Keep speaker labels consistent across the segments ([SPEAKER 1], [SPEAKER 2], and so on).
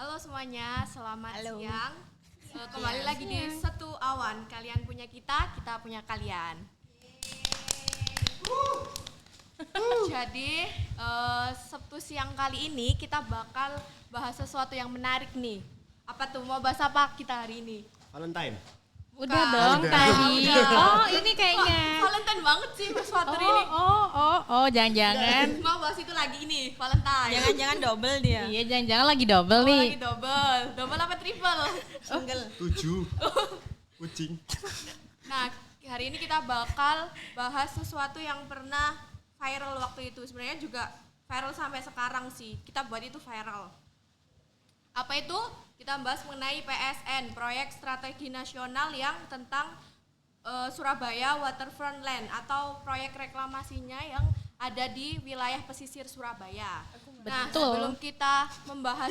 [SPEAKER 1] Halo semuanya, selamat
[SPEAKER 2] Halo.
[SPEAKER 1] siang. Kembali lagi di Satu Awan. Kalian punya kita punya kalian. Jadi Sabtu siang kali ini kita bakal bahas sesuatu yang menarik nih. Apa tuh? Mau bahas apa kita hari ini?
[SPEAKER 3] Valentine.
[SPEAKER 2] Udah
[SPEAKER 1] Bukan.
[SPEAKER 2] dong
[SPEAKER 3] Udah.
[SPEAKER 2] tadi.
[SPEAKER 1] Udah.
[SPEAKER 2] Oh, ini
[SPEAKER 1] Kok
[SPEAKER 2] kayaknya.
[SPEAKER 1] Valentine banget sih Mas Fatur
[SPEAKER 2] Oh,
[SPEAKER 1] ini.
[SPEAKER 2] jangan-jangan.
[SPEAKER 1] Mau bahas itu lagi ini, Valentine.
[SPEAKER 4] Jangan-jangan double dia.
[SPEAKER 2] Iya, jangan-jangan lagi double nih.
[SPEAKER 1] Lagi double. Double apa triple?
[SPEAKER 4] Single.
[SPEAKER 3] 7. Kucing.
[SPEAKER 1] Nah, hari ini kita bakal bahas sesuatu yang pernah viral waktu itu. Sebenarnya juga viral sampai sekarang sih. Kita buat itu viral. Apa itu? Kita bahas mengenai PSN, Proyek Strategi Nasional yang tentang Surabaya Waterfront Land atau proyek reklamasinya yang ada di wilayah pesisir Surabaya. Nah,
[SPEAKER 2] Betul.
[SPEAKER 1] sebelum kita membahas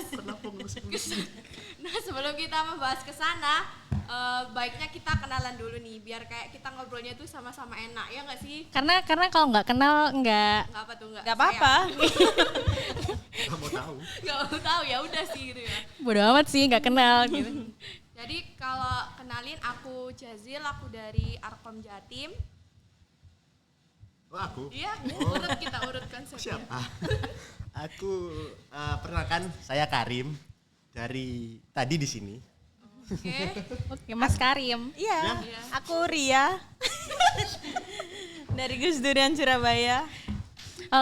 [SPEAKER 1] sebelum kita membahas ke sana, baiknya kita kenalan dulu nih, biar kayak kita ngobrolnya tuh sama-sama enak, ya nggak sih?
[SPEAKER 2] Karena kalau nggak kenal nggak.
[SPEAKER 1] Nggak apa tuh nggak?
[SPEAKER 4] Gak apa-apa.
[SPEAKER 3] Gak mau tahu.
[SPEAKER 1] Nggak mau tahu ya udah sih gitu ya.
[SPEAKER 2] Bodo amat sih nggak kenal gitu.
[SPEAKER 1] Jadi kalau kenalin aku Jazil, aku dari Arkom Jatim.
[SPEAKER 3] Oh, aku.
[SPEAKER 1] Iya, kita urut konsepnya.
[SPEAKER 3] Siapa? Aku perkenalkan saya Karim dari tadi di sini.
[SPEAKER 1] Oke.
[SPEAKER 2] Oke, Mas Karim.
[SPEAKER 4] Iya,
[SPEAKER 1] Iya.
[SPEAKER 4] aku Ria. Dari Gus Durian Surabaya.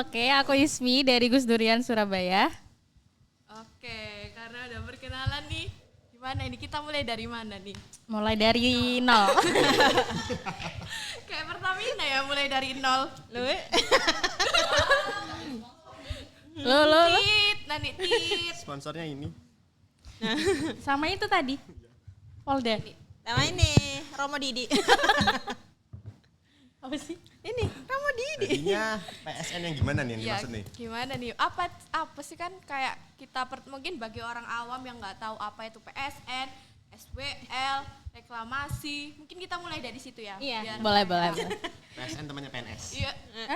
[SPEAKER 2] Oke, aku Ismi dari Gus Durian Surabaya.
[SPEAKER 1] Oke, karena udah perkenalan nih. Gimana ini? Kita mulai dari mana nih?
[SPEAKER 2] Mulai dari nol.
[SPEAKER 1] Kayak Pertamina ya, mulai dari nol.
[SPEAKER 4] Lu
[SPEAKER 2] Lo
[SPEAKER 1] Tit, nani tit.
[SPEAKER 3] Sponsornya ini.
[SPEAKER 2] sama itu tadi. Polda.
[SPEAKER 4] nama ini Romo Didi.
[SPEAKER 2] Apa sih?
[SPEAKER 4] Ini Romo Didi.
[SPEAKER 3] Jadinya PSN yang gimana nih yang
[SPEAKER 1] Ya,
[SPEAKER 3] dimaksud nih?
[SPEAKER 1] gimana nih? Apa sih kan kayak kita mungkin bagi orang awam yang nggak tahu apa itu PSN, SWL, reklamasi. Mungkin kita mulai dari situ ya.
[SPEAKER 2] Iya,
[SPEAKER 1] biar
[SPEAKER 2] boleh.
[SPEAKER 3] PSN temannya PNS.
[SPEAKER 1] Iya,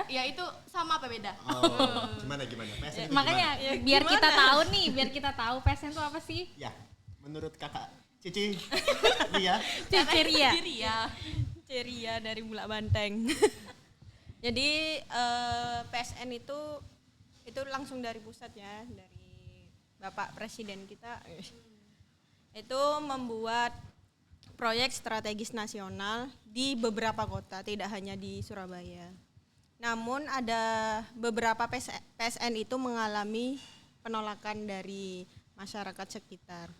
[SPEAKER 1] ya itu sama apa beda?
[SPEAKER 3] Oh, gimana? PSN itu
[SPEAKER 2] Makanya
[SPEAKER 3] gimana?
[SPEAKER 2] biar
[SPEAKER 4] gimana?
[SPEAKER 2] kita tahu nih, biar kita tahu PSN itu apa sih?
[SPEAKER 3] Ya, menurut kakak Cici, Ria,
[SPEAKER 2] Ceria.
[SPEAKER 1] Diri ya.
[SPEAKER 4] Ceria dari Bulak Banteng. Jadi PSN itu langsung dari pusat ya, dari Bapak Presiden kita. Itu membuat proyek strategis nasional di beberapa kota, tidak hanya di Surabaya. Namun ada beberapa PSN itu mengalami penolakan dari masyarakat sekitar.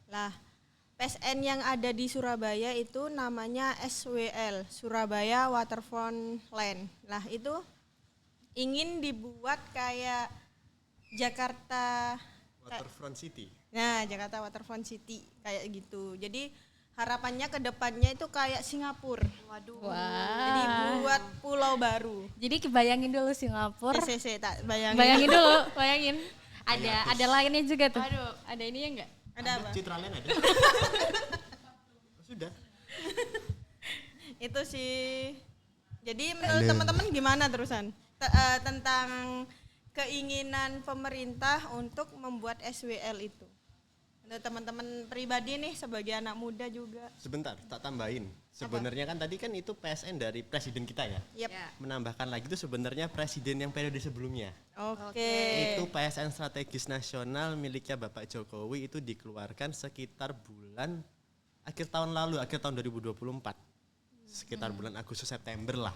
[SPEAKER 4] Lah, PSN yang ada di Surabaya itu namanya SWL, Surabaya Waterfront Land. Lah, itu ingin dibuat kayak Jakarta.
[SPEAKER 3] Waterfront City.
[SPEAKER 4] Nah, Jakarta Waterfront City kayak gitu. Jadi harapannya ke depannya itu kayak Singapura.
[SPEAKER 1] Waduh.
[SPEAKER 4] Jadi buat pulau baru.
[SPEAKER 2] Jadi kebayangin dulu Singapura.
[SPEAKER 4] SCC tak bayangin.
[SPEAKER 2] Bayangin dulu, bayangin. Ada lainnya juga tuh.
[SPEAKER 1] Aduh.
[SPEAKER 2] Ada ininya enggak?
[SPEAKER 4] Ada apa?
[SPEAKER 3] Citraland ada. Sudah.
[SPEAKER 4] Itu sih. Jadi menurut teman-teman gimana terusan? Tentang keinginan pemerintah untuk membuat SWL itu. Menurut teman-teman pribadi nih sebagai anak muda juga.
[SPEAKER 3] Sebentar, tak tambahin. Sebenarnya kan tadi kan itu PSN dari presiden kita ya.
[SPEAKER 4] Yep.
[SPEAKER 1] Ya.
[SPEAKER 3] Menambahkan lagi itu sebenarnya presiden yang periode sebelumnya.
[SPEAKER 4] Oke.
[SPEAKER 3] Itu PSN strategis nasional miliknya Bapak Jokowi itu dikeluarkan sekitar bulan akhir tahun lalu, akhir tahun 2024. Sekitar bulan Agustus September lah.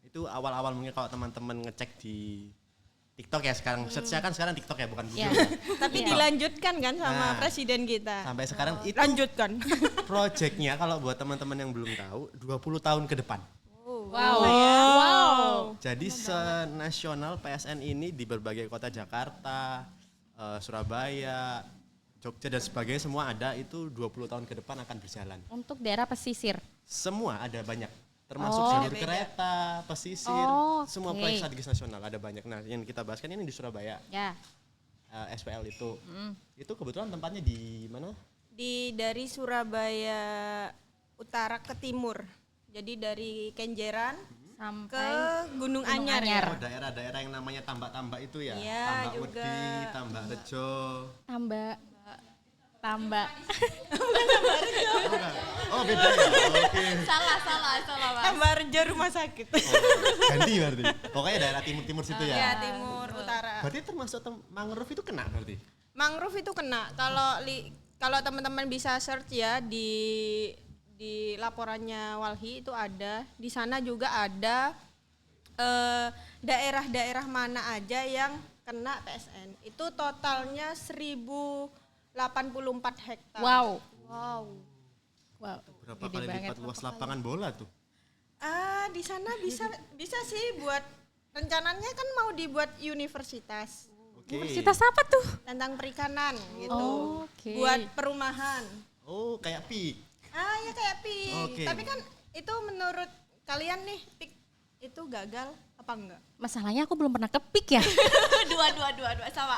[SPEAKER 3] Itu awal-awal mungkin kalau teman-teman ngecek di TikTok ya sekarang. Search-nya kan sekarang TikTok ya, bukan Google.
[SPEAKER 2] Iya.
[SPEAKER 4] Tapi
[SPEAKER 2] Iya.
[SPEAKER 4] dilanjutkan kan sama
[SPEAKER 3] Nah,
[SPEAKER 4] presiden kita.
[SPEAKER 3] Sampai sekarang itu
[SPEAKER 4] Lanjutkan.
[SPEAKER 3] projectnya kalau buat teman-teman yang belum tahu 20 tahun ke depan.
[SPEAKER 2] Wow.
[SPEAKER 3] Jadi senasional PSN ini di berbagai kota Jakarta, Surabaya, Jogja dan sebagainya semua ada, itu 20 tahun ke depan akan berjalan.
[SPEAKER 2] Untuk daerah pesisir.
[SPEAKER 3] Semua ada banyak, termasuk
[SPEAKER 2] Oh.
[SPEAKER 3] jalur kereta, pesisir,
[SPEAKER 2] Oh,
[SPEAKER 3] semua
[SPEAKER 2] oke.
[SPEAKER 3] proyek strategis nasional ada banyak. Nah, yang kita bahas kan ini di Surabaya,
[SPEAKER 2] Ya.
[SPEAKER 3] SPL itu. Itu kebetulan tempatnya di mana?
[SPEAKER 4] Dari Surabaya Utara ke timur. Jadi dari Kenjeran ke
[SPEAKER 2] Sampai
[SPEAKER 4] Gunung
[SPEAKER 2] Gunung
[SPEAKER 4] Anyar.
[SPEAKER 2] Anyar.
[SPEAKER 3] Oh, daerah-daerah yang namanya tambak-tambak itu ya?
[SPEAKER 4] Iya,
[SPEAKER 3] Tambak
[SPEAKER 4] juga.
[SPEAKER 3] Wedi, Tambak Rejo.
[SPEAKER 2] tambah Tambak.
[SPEAKER 3] Oh beda ya, oke.
[SPEAKER 1] Salah Mas.
[SPEAKER 4] Tambarjo rumah sakit.
[SPEAKER 3] Ganti berarti. Pokoknya daerah timur-timur situ ya.
[SPEAKER 4] Ya, timur utara.
[SPEAKER 3] Berarti termasuk mangrove itu kena berarti?
[SPEAKER 4] Mangrove itu kena. Kalau teman-teman bisa search ya di laporannya Walhi itu ada. Di sana juga ada daerah-daerah mana aja yang kena PSN. Itu totalnya 1084 hektar.
[SPEAKER 2] Wow.
[SPEAKER 3] Berapa
[SPEAKER 2] Gede
[SPEAKER 3] kali
[SPEAKER 2] banget.
[SPEAKER 3] lipat luas lapangan bola tuh?
[SPEAKER 4] Di sana bisa sih buat rencananya kan mau dibuat universitas
[SPEAKER 3] Oke.
[SPEAKER 2] Universitas apa tuh?
[SPEAKER 4] tentang perikanan gitu.
[SPEAKER 2] Oh, oke.
[SPEAKER 4] Buat perumahan.
[SPEAKER 3] Oh kayak PIK.
[SPEAKER 4] Ya kayak PIK.
[SPEAKER 3] Oke.
[SPEAKER 4] Tapi kan itu menurut kalian nih PIK itu gagal apa enggak?
[SPEAKER 2] Masalahnya aku belum pernah ke PIK ya.
[SPEAKER 1] dua sama.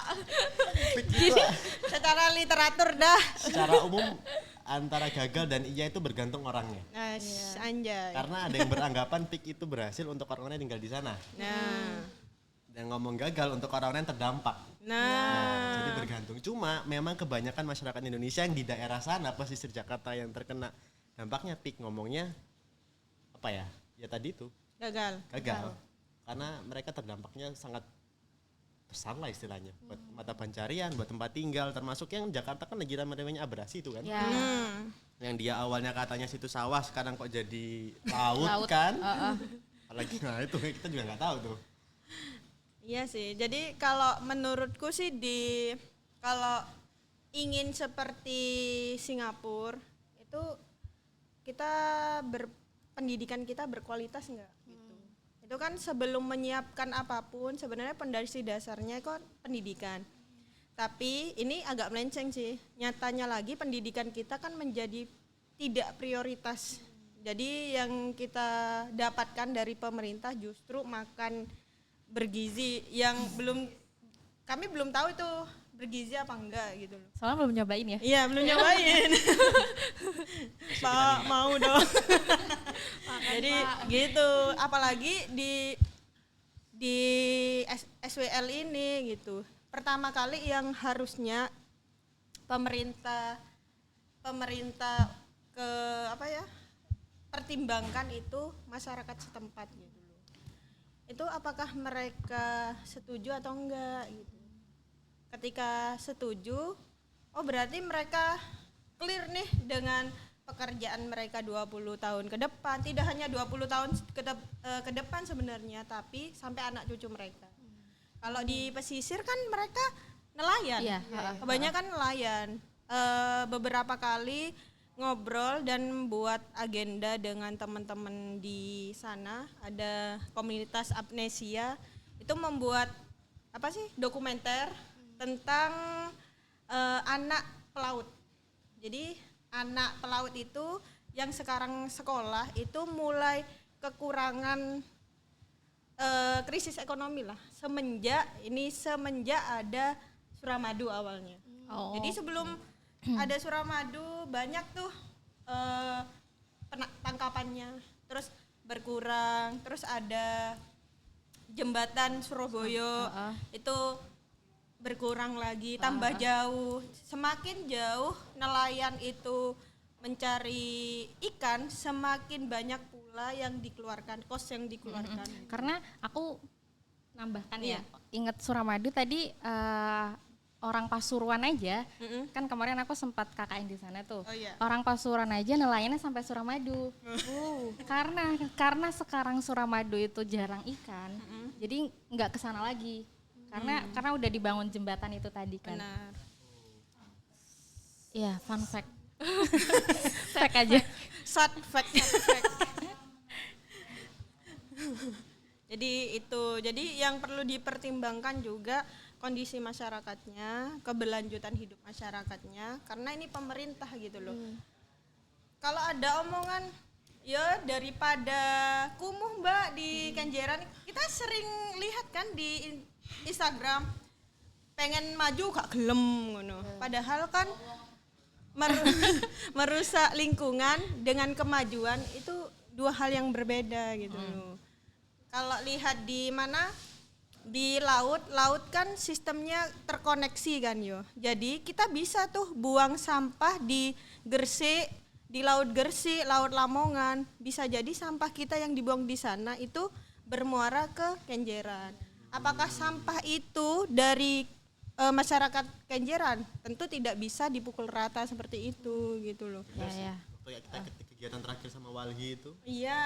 [SPEAKER 3] PIK itu
[SPEAKER 4] Secara literatur dah.
[SPEAKER 3] secara umum antara gagal dan iya itu bergantung orangnya.
[SPEAKER 4] Nah, anjay.
[SPEAKER 3] Karena ada yang beranggapan PIK itu berhasil untuk orang-orang yang tinggal di sana.
[SPEAKER 4] Nah.
[SPEAKER 3] Dan ngomong gagal untuk orang-orang yang terdampak.
[SPEAKER 4] Nah.
[SPEAKER 3] Jadi bergantung. Cuma memang kebanyakan masyarakat Indonesia yang di daerah sana pesisir Jakarta yang terkena dampaknya PIK ngomongnya apa ya? Ya tadi itu
[SPEAKER 4] Gagal.
[SPEAKER 3] gagal. Karena mereka terdampaknya sangat besar lah istilahnya. Buat mata pencarian, buat tempat tinggal, termasuk yang Jakarta kan lagi ramai-ramainya abrasi itu kan.
[SPEAKER 2] Ya.
[SPEAKER 3] Yang dia awalnya katanya situ sawah, sekarang kok jadi laut kan. Apalagi nah itu kita juga nggak tahu tuh.
[SPEAKER 4] Iya sih. Jadi kalau menurutku sih kalau ingin seperti Singapura itu kita pendidikan kita berkualitas enggak gitu. Itu kan sebelum menyiapkan apapun sebenarnya pondasi dasarnya kok pendidikan. Tapi ini agak melenceng sih. Nyatanya lagi pendidikan kita kan menjadi tidak prioritas. Jadi yang kita dapatkan dari pemerintah justru makan bergizi yang kami belum tahu itu bergizi apa enggak gitu loh.
[SPEAKER 2] Soalnya belum nyobain ya.
[SPEAKER 4] Iya, belum nyobain. Pak, mau dong. Jadi gitu, apalagi di SWL ini gitu. Pertama kali yang harusnya pemerintah pertimbangkan itu masyarakat setempat gitu loh. Itu apakah mereka setuju atau enggak gitu. Ketika setuju, berarti mereka clear nih dengan pekerjaan mereka 20 tahun ke depan. Tidak hanya 20 tahun ke depan sebenarnya, tapi sampai anak cucu mereka. Kalau di pesisir kan mereka nelayan.
[SPEAKER 2] Iya.
[SPEAKER 4] Kebanyakan nelayan. Beberapa kali ngobrol dan buat agenda dengan teman-teman di sana, ada komunitas Amnesia itu membuat dokumenter tentang anak pelaut. Jadi anak pelaut itu yang sekarang sekolah itu mulai kekurangan krisis ekonomi lah semenjak ada Suramadu awalnya. Jadi sebelum ada Suramadu banyak tuh tangkapannya, terus berkurang, terus ada jembatan Surabaya itu berkurang lagi, tambah jauh. Semakin jauh nelayan itu mencari ikan, semakin banyak pula yang dikeluarkan, kos yang dikeluarkan.
[SPEAKER 2] Karena aku nambahkan ya, ingat Suramadu tadi orang Pasuruan aja, kan kemarin aku sempat KKN di sana tuh. Orang Pasuruan aja nelayannya sampai Suramadu. Karena sekarang Suramadu itu jarang ikan, jadi nggak kesana lagi. Karena udah dibangun jembatan itu tadi kan.
[SPEAKER 4] Benar.
[SPEAKER 2] Iya, fun fact. Fact aja.
[SPEAKER 4] Short fact. Jadi yang perlu dipertimbangkan juga kondisi masyarakatnya, keberlanjutan hidup masyarakatnya, karena ini pemerintah gitu loh. Kalau ada omongan, ya daripada kumuh Mbak di Kenjeran, kita sering lihat kan di Instagram, pengen maju gak gelem ngono. Padahal kan merusak lingkungan dengan kemajuan itu dua hal yang berbeda gitu loh. Kalau lihat di mana di laut kan sistemnya terkoneksi kan yo. Jadi kita bisa tuh buang sampah di Gresik, di Laut Gresik, Laut Lamongan. Bisa jadi sampah kita yang dibuang di sana itu bermuara ke Kenjeran. Apakah sampah itu dari masyarakat Kenjeran? Tentu tidak bisa dipukul rata seperti itu gitu loh.
[SPEAKER 2] Ya.
[SPEAKER 3] Waktu kita kegiatan terakhir sama Walhi itu,
[SPEAKER 4] Iya,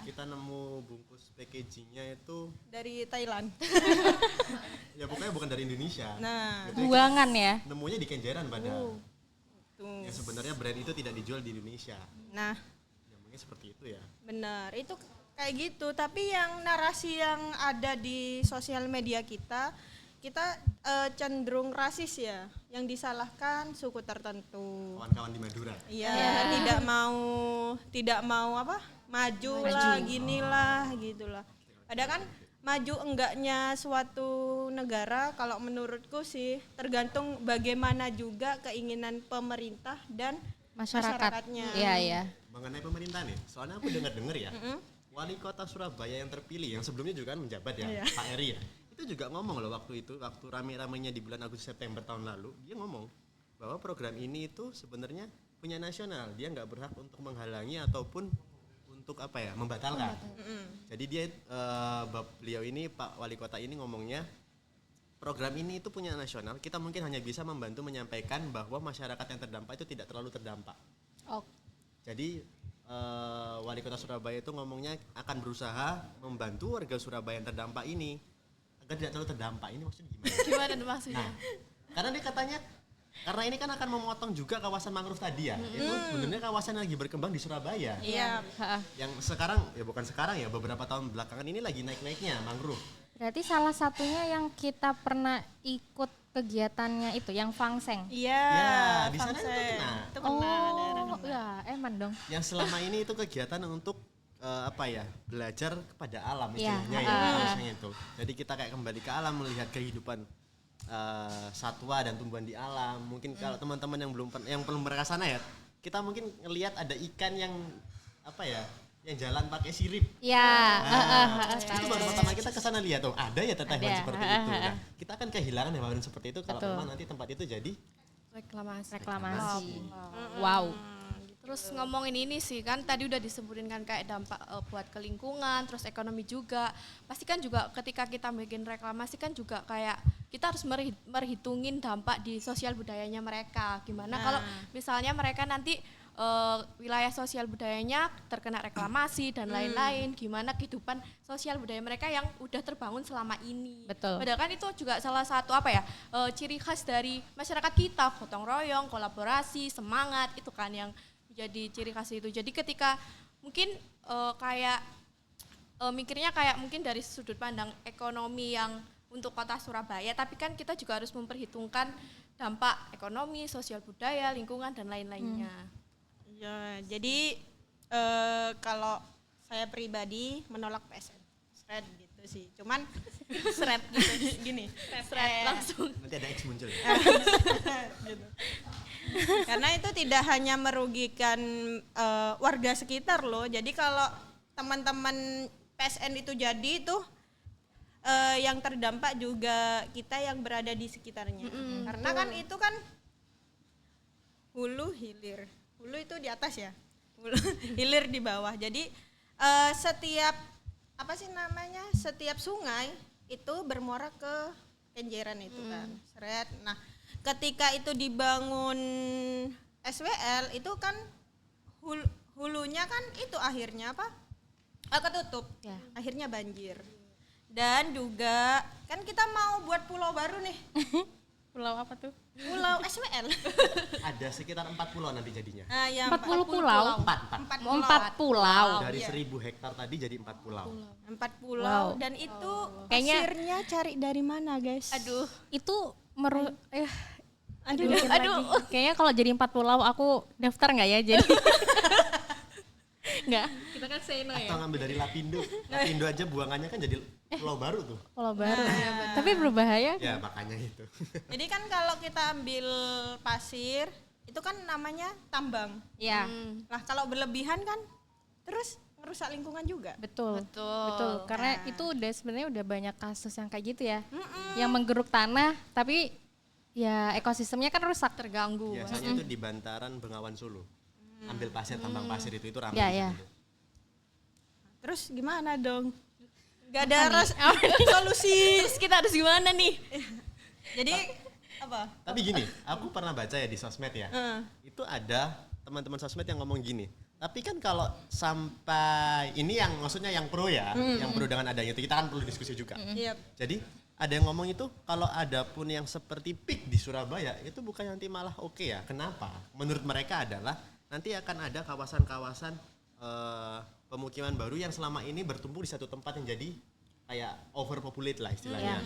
[SPEAKER 3] kita nemu bungkus packagingnya itu
[SPEAKER 4] dari Thailand.
[SPEAKER 3] ya pokoknya bukan dari Indonesia.
[SPEAKER 4] Nah,
[SPEAKER 2] Buangan ya.
[SPEAKER 3] Nemunya di Kenjeran padahal.
[SPEAKER 4] tuh.
[SPEAKER 3] Ya sebenarnya brand itu tidak dijual di Indonesia.
[SPEAKER 4] Nah,
[SPEAKER 3] Ya mungkin seperti itu ya.
[SPEAKER 4] benar. Itu kayak gitu, tapi yang narasi yang ada di sosial media kita cenderung rasis ya, yang disalahkan suku tertentu.
[SPEAKER 3] Kawan-kawan di Madura.
[SPEAKER 4] Iya, tidak mau apa? Maju lah, ginilah gitulah. Padahal kan maju enggaknya suatu negara kalau menurutku sih tergantung bagaimana juga keinginan pemerintah dan masyarakatnya.
[SPEAKER 2] Iya.
[SPEAKER 3] Mengenai pemerintah nih, soalnya aku dengar ya, Wali Kota Surabaya yang terpilih, yang sebelumnya juga kan menjabat ya, Pak Eri ya, itu juga ngomong loh waktu rame-ramenya di bulan Agustus September tahun lalu, dia ngomong bahwa program ini itu sebenarnya punya nasional, dia nggak berhak untuk menghalangi ataupun untuk membatalkan. Jadi beliau ini Pak Wali Kota ini ngomongnya program ini itu punya nasional, kita mungkin hanya bisa membantu menyampaikan bahwa masyarakat yang terdampak itu tidak terlalu terdampak. Jadi Wali Kota Surabaya itu ngomongnya akan berusaha membantu warga Surabaya yang terdampak ini agar tidak terlalu terdampak. Ini maksudnya gimana?
[SPEAKER 1] Gimana tuh maksudnya?
[SPEAKER 3] Nah, karena dia katanya karena ini kan akan memotong juga kawasan mangrove tadi ya. Itu sebenarnya kawasan yang lagi berkembang di Surabaya.
[SPEAKER 4] Iya.
[SPEAKER 3] Yang sekarang bukan sekarang ya, beberapa tahun belakangan ini lagi naik-naiknya mangrove.
[SPEAKER 2] Berarti salah satunya yang kita pernah ikut kegiatannya itu yang Fangseng.
[SPEAKER 4] Iya.
[SPEAKER 3] Ya, di sana itu
[SPEAKER 4] Fangseng.
[SPEAKER 3] kena.
[SPEAKER 4] Itu kena daerah.
[SPEAKER 2] Ya, eman dong.
[SPEAKER 3] Yang selama ini itu kegiatan untuk belajar kepada alam
[SPEAKER 2] Iya,
[SPEAKER 3] istilahnya ya, harusnya itu. Jadi kita kayak kembali ke alam, melihat kehidupan satwa dan tumbuhan di alam. Mungkin kalau teman-teman yang belum pernah ke sana ya, kita mungkin ngelihat ada ikan yang yang jalan pakai sirip.
[SPEAKER 2] Ya,
[SPEAKER 3] Itu baru pertama kita ke sana lihat ada ya hewan seperti itu. Nah, kita akan kehilangan hewan seperti itu kalau memang nanti tempat itu jadi
[SPEAKER 2] reklamasi. Wow.
[SPEAKER 1] Terus ngomongin ini sih kan tadi udah disebutin kan kayak dampak buat ke lingkungan, terus ekonomi juga. Pasti kan juga ketika kita bikin reklamasi kan juga kayak kita harus merhitungin dampak di sosial budayanya mereka. Gimana kalau misalnya mereka nanti wilayah sosial budayanya terkena reklamasi dan lain-lain, gimana kehidupan sosial budaya mereka yang udah terbangun selama ini.
[SPEAKER 2] Betul.
[SPEAKER 1] Padahal kan itu juga salah satu ciri khas dari masyarakat kita, gotong royong, kolaborasi, semangat, itu kan yang jadi ciri khas itu. Jadi ketika mungkin mikirnya kayak mungkin dari sudut pandang ekonomi yang untuk kota Surabaya, tapi kan kita juga harus memperhitungkan dampak ekonomi, sosial budaya, lingkungan dan lain-lainnya.
[SPEAKER 4] Ya, jadi kalau saya pribadi menolak PSN. Seret gitu sih. Cuman
[SPEAKER 1] Seret gitu.
[SPEAKER 4] gini,
[SPEAKER 1] Seret langsung.
[SPEAKER 3] nanti ada X muncul ya.
[SPEAKER 4] gitu. Karena itu tidak hanya merugikan warga sekitar loh. Jadi kalau teman-teman PSN itu jadi itu yang terdampak juga kita yang berada di sekitarnya. Karena kan itu kan hulu hilir. Hulu itu di atas ya. Hulu hilir di bawah. Jadi setiap setiap sungai itu bermuara ke Kenjeran itu kan. Seret. Nah, ketika itu dibangun SWL itu kan hulunya kan itu akhirnya ketutup.
[SPEAKER 2] Ya.
[SPEAKER 4] Akhirnya banjir. Dan juga kan kita mau buat pulau baru nih.
[SPEAKER 2] Pulau apa tuh?
[SPEAKER 4] Pulau SWL.
[SPEAKER 3] Ada sekitar 4 pulau nanti jadinya.
[SPEAKER 4] Nah, yang
[SPEAKER 2] 40 pulau.
[SPEAKER 3] 4
[SPEAKER 2] pulau.
[SPEAKER 3] Dari
[SPEAKER 4] Iya.
[SPEAKER 3] 1000 hektar tadi jadi 4 pulau.
[SPEAKER 4] 4 pulau
[SPEAKER 2] Wow.
[SPEAKER 4] dan itu
[SPEAKER 2] Kayaknya-
[SPEAKER 4] pasirnya cari dari mana, guys?
[SPEAKER 1] Aduh.
[SPEAKER 2] Itu
[SPEAKER 4] Aduh.
[SPEAKER 2] kayaknya kalau jadi 4 pulau aku daftar nggak ya jadi? Nggak. Kita kan say no ya.
[SPEAKER 3] Atau ngambil dari Lapindo. Lapindo aja buangannya kan jadi pulau baru tuh.
[SPEAKER 2] Pulau baru. Tapi berbahaya.
[SPEAKER 3] Ya makanya itu.
[SPEAKER 4] Jadi kan kalau kita ambil pasir itu kan namanya tambang.
[SPEAKER 2] Ya.
[SPEAKER 4] Lah kalau berlebihan kan terus merusak lingkungan juga.
[SPEAKER 2] Betul.
[SPEAKER 1] Betul.
[SPEAKER 2] Betul. Karena itu udah sebenarnya udah banyak kasus yang kayak gitu ya. Yang menggeruk tanah tapi ya ekosistemnya kan rusak, terganggu.
[SPEAKER 3] Biasanya itu di bantaran Bengawan Solo. Ambil pasir, tambang pasir itu ramai.
[SPEAKER 2] Ya,
[SPEAKER 3] di
[SPEAKER 2] ya.
[SPEAKER 3] situ.
[SPEAKER 4] Terus gimana dong? Gak ada solusi.
[SPEAKER 1] Terus kita harus gimana nih?
[SPEAKER 4] Jadi apa?
[SPEAKER 3] Tapi gini, aku pernah baca ya di sosmed ya. Itu ada teman-teman sosmed yang ngomong gini. Tapi kan kalau sampai ini yang maksudnya yang pro ya, yang pro dengan adanya itu kita kan perlu diskusi juga.
[SPEAKER 4] Yep.
[SPEAKER 3] Jadi ada yang ngomong itu kalau ada pun yang seperti PIK di Surabaya itu bukan nanti malah oke ya. Kenapa? Menurut mereka adalah nanti akan ada kawasan-kawasan pemukiman baru yang selama ini bertumbuh di satu tempat yang jadi kayak overpopulate lah istilahnya.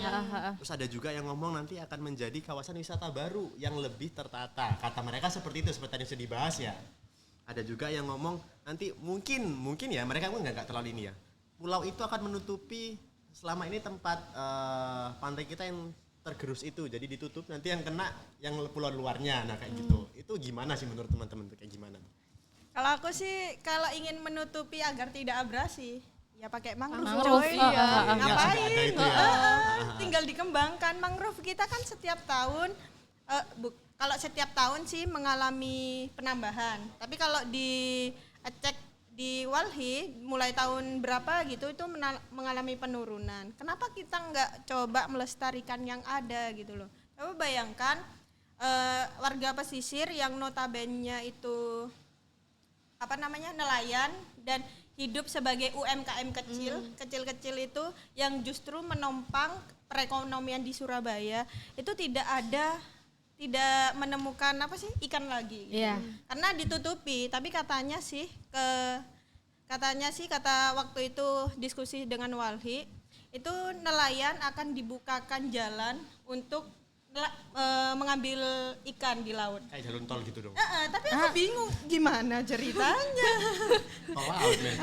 [SPEAKER 3] Terus ada juga yang ngomong nanti akan menjadi kawasan wisata baru yang lebih tertata. Kata mereka seperti itu, seperti yang sudah dibahas ya. Ada juga yang ngomong nanti mungkin ya mereka pun nggak terlalu ini ya. Pulau itu akan menutupi selama ini tempat pantai kita yang tergerus itu, jadi ditutup nanti yang kena yang pulau luarnya. Nah kayak gitu. Itu gimana sih menurut teman-teman kayak gimana?
[SPEAKER 4] Kalau aku sih kalau ingin menutupi agar tidak abrasi, ya pakai mangrove.
[SPEAKER 2] Mangrove,
[SPEAKER 4] coy.
[SPEAKER 2] iya.
[SPEAKER 4] Ngapain?
[SPEAKER 3] Ada itu ya.
[SPEAKER 4] Tinggal dikembangkan. Mangrove kita kan setiap tahun kalau setiap tahun sih mengalami penambahan. Tapi kalau cek di Walhi mulai tahun berapa gitu itu mengalami penurunan. Kenapa kita nggak coba melestarikan yang ada gitu loh? Coba bayangkan warga pesisir yang notabene itu nelayan dan hidup sebagai UMKM kecil-kecil itu yang justru menopang perekonomian di Surabaya itu tidak menemukan ikan lagi gitu. Karena ditutupi. Tapi kata waktu itu diskusi dengan Walhi itu nelayan akan dibukakan jalan untuk mengambil ikan di laut.
[SPEAKER 3] Kayak jalan tol gitu dong.
[SPEAKER 4] Tapi aku bingung gimana ceritanya.
[SPEAKER 3] Tol laut men.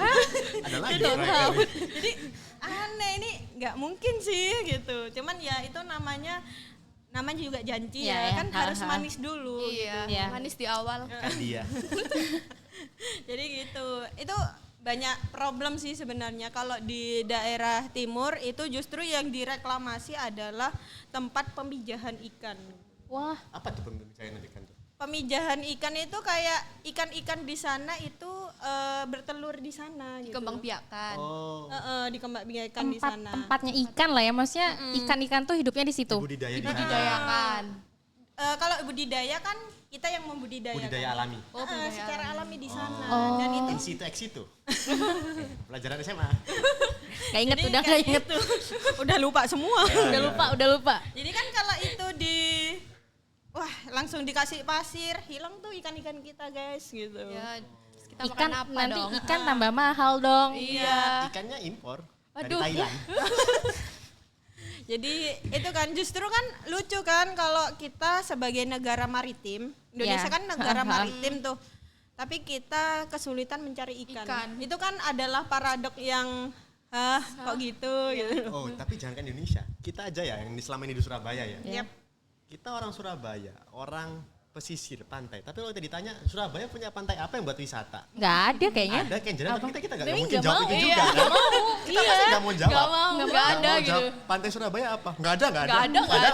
[SPEAKER 3] Ada lagi
[SPEAKER 4] Tol
[SPEAKER 3] proyek
[SPEAKER 4] laut.
[SPEAKER 3] kali.
[SPEAKER 4] Jadi aneh, ini nggak mungkin sih gitu. Cuman ya itu namanya juga janji kan harus manis dulu.
[SPEAKER 1] Iya,
[SPEAKER 4] gitu.
[SPEAKER 1] manis di awal.
[SPEAKER 3] Kan dia.
[SPEAKER 4] Jadi gitu. Itu banyak problem sih sebenarnya. Kalau di daerah timur itu justru yang direklamasi adalah tempat pemijahan ikan.
[SPEAKER 2] Wah,
[SPEAKER 3] Apa tuh pemijahan ikan tuh?
[SPEAKER 4] Pemijahan ikan itu kayak ikan-ikan di sana itu bertelur di sana gitu.
[SPEAKER 1] Dikembangbiakan.
[SPEAKER 3] Oh.
[SPEAKER 4] Dikembangbiakan di sana.
[SPEAKER 2] tempatnya ikan lah ya, maksudnya ikan-ikan tuh hidupnya di situ.
[SPEAKER 3] Budidaya di sana.
[SPEAKER 1] Dibudidayakan.
[SPEAKER 4] Kalau budidaya kan kita yang membudidayakan.
[SPEAKER 3] Budidaya alami.
[SPEAKER 4] Secara alami di sana.
[SPEAKER 2] Oh.
[SPEAKER 4] Dan itu
[SPEAKER 3] In situ ex situ. Pelajaran SMA.
[SPEAKER 2] Gak inget,
[SPEAKER 4] jadi
[SPEAKER 2] udah
[SPEAKER 4] kayak
[SPEAKER 2] gak inget.
[SPEAKER 4] gitu. Udah lupa semua.
[SPEAKER 2] Udah lupa.
[SPEAKER 4] Jadi kan kalau itu langsung dikasih pasir, hilang tuh ikan-ikan kita guys gitu.
[SPEAKER 1] Ya, terus kita
[SPEAKER 2] Ikan
[SPEAKER 1] makan apa
[SPEAKER 2] nanti
[SPEAKER 1] dong?
[SPEAKER 2] ikan tambah mahal dong.
[SPEAKER 1] Iya.
[SPEAKER 3] Ikannya impor dari
[SPEAKER 1] Aduh.
[SPEAKER 3] Thailand.
[SPEAKER 4] Jadi itu kan justru kan lucu kan kalau kita sebagai negara maritim, Indonesia
[SPEAKER 2] Ya.
[SPEAKER 4] kan negara maritim tuh. Tapi kita kesulitan mencari ikan. Itu kan adalah paradok yang kok gitu gitu.
[SPEAKER 3] Oh, tapi jangan kan Indonesia. Kita aja ya yang selama ini di Surabaya ya.
[SPEAKER 4] Yep.
[SPEAKER 3] Kita orang Surabaya, orang pesisir pantai. Tapi kalau kita ditanya Surabaya punya pantai apa yang buat wisata?
[SPEAKER 2] Nggak ada kayaknya.
[SPEAKER 3] Ada Kenjeran, tapi kita nggak
[SPEAKER 2] Tapi
[SPEAKER 3] mungkin
[SPEAKER 2] nggak
[SPEAKER 3] jawab
[SPEAKER 2] mau.
[SPEAKER 3] itu
[SPEAKER 2] Iya,
[SPEAKER 3] juga kan? Kita pasti nggak mau jawab.
[SPEAKER 1] Nggak mau, nggak ada
[SPEAKER 3] mau
[SPEAKER 1] gitu.
[SPEAKER 3] jawab, pantai Surabaya apa? Nggak ada.
[SPEAKER 1] Padahal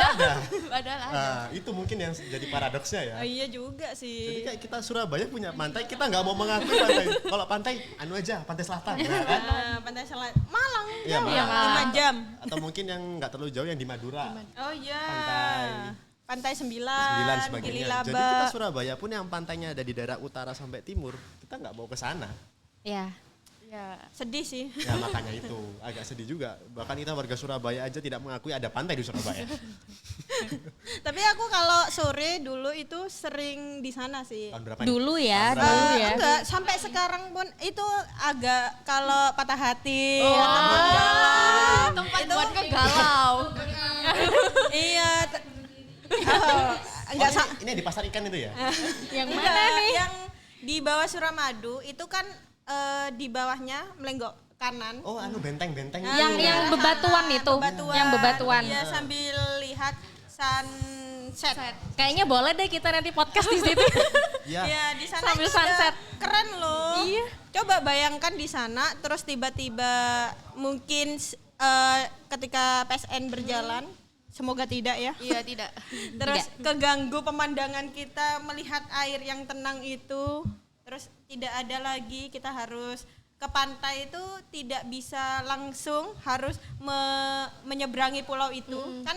[SPEAKER 1] ada.
[SPEAKER 3] Nah, itu mungkin yang jadi paradoksnya ya.
[SPEAKER 4] Iya juga
[SPEAKER 3] Jadi
[SPEAKER 4] sih.
[SPEAKER 3] kayak kita Surabaya punya pantai, kita nggak mau mengakui pantai. Kalau pantai, aja, pantai selatan. Nah, kan?
[SPEAKER 4] Pantai Selatan, Malang,
[SPEAKER 3] Iya,
[SPEAKER 4] jauh,
[SPEAKER 3] Malang.
[SPEAKER 4] 5 jam.
[SPEAKER 3] Atau mungkin yang nggak terlalu jauh yang di Madura.
[SPEAKER 4] Oh iya.
[SPEAKER 3] Pantai
[SPEAKER 4] Pantai 9,
[SPEAKER 3] sebagainya.
[SPEAKER 4] Gili
[SPEAKER 3] Jadi
[SPEAKER 4] Laba.
[SPEAKER 3] kita Surabaya pun yang pantainya ada di daerah utara sampai timur, kita nggak mau ke sana.
[SPEAKER 2] Ya.
[SPEAKER 1] Ya.
[SPEAKER 4] Sedih sih.
[SPEAKER 3] Ya makanya itu agak sedih juga. Bahkan kita warga Surabaya aja tidak mengakui ada pantai di Surabaya.
[SPEAKER 4] Tapi aku kalau sore dulu itu sering di sana sih.
[SPEAKER 3] Tahun berapa nih?
[SPEAKER 2] Dulu ya,
[SPEAKER 3] Tahun berapa?
[SPEAKER 2] dulu ya.
[SPEAKER 4] Enggak, sampai sekarang pun itu agak kalau patah hati.
[SPEAKER 1] Tempat buat kegalau.
[SPEAKER 4] Iya. Enggak
[SPEAKER 3] Ini di pasar ikan itu ya?
[SPEAKER 2] Yang mana
[SPEAKER 4] enggak,
[SPEAKER 2] nih?
[SPEAKER 4] yang di bawah Suramadu itu kan di bawahnya melenggok kanan.
[SPEAKER 3] Oh, benteng-benteng.
[SPEAKER 2] Yang bebatuan itu. Yang bebatuan.
[SPEAKER 4] Iya, sambil lihat sunset.
[SPEAKER 2] Kayaknya boleh deh kita nanti podcast di situ.
[SPEAKER 3] Ya.
[SPEAKER 4] Iya, di sana
[SPEAKER 2] Sambil
[SPEAKER 4] itu udah
[SPEAKER 2] sunset.
[SPEAKER 4] keren loh.
[SPEAKER 2] Iya.
[SPEAKER 4] Coba Coba bayangkan di sana, terus tiba-tiba mungkin ketika PSN berjalan, semoga tidak ya.
[SPEAKER 1] Iya, tidak.
[SPEAKER 4] Terus keganggu pemandangan kita melihat air yang tenang itu, terus tidak ada lagi, kita harus ke pantai itu tidak bisa langsung, harus menyeberangi pulau itu. Kan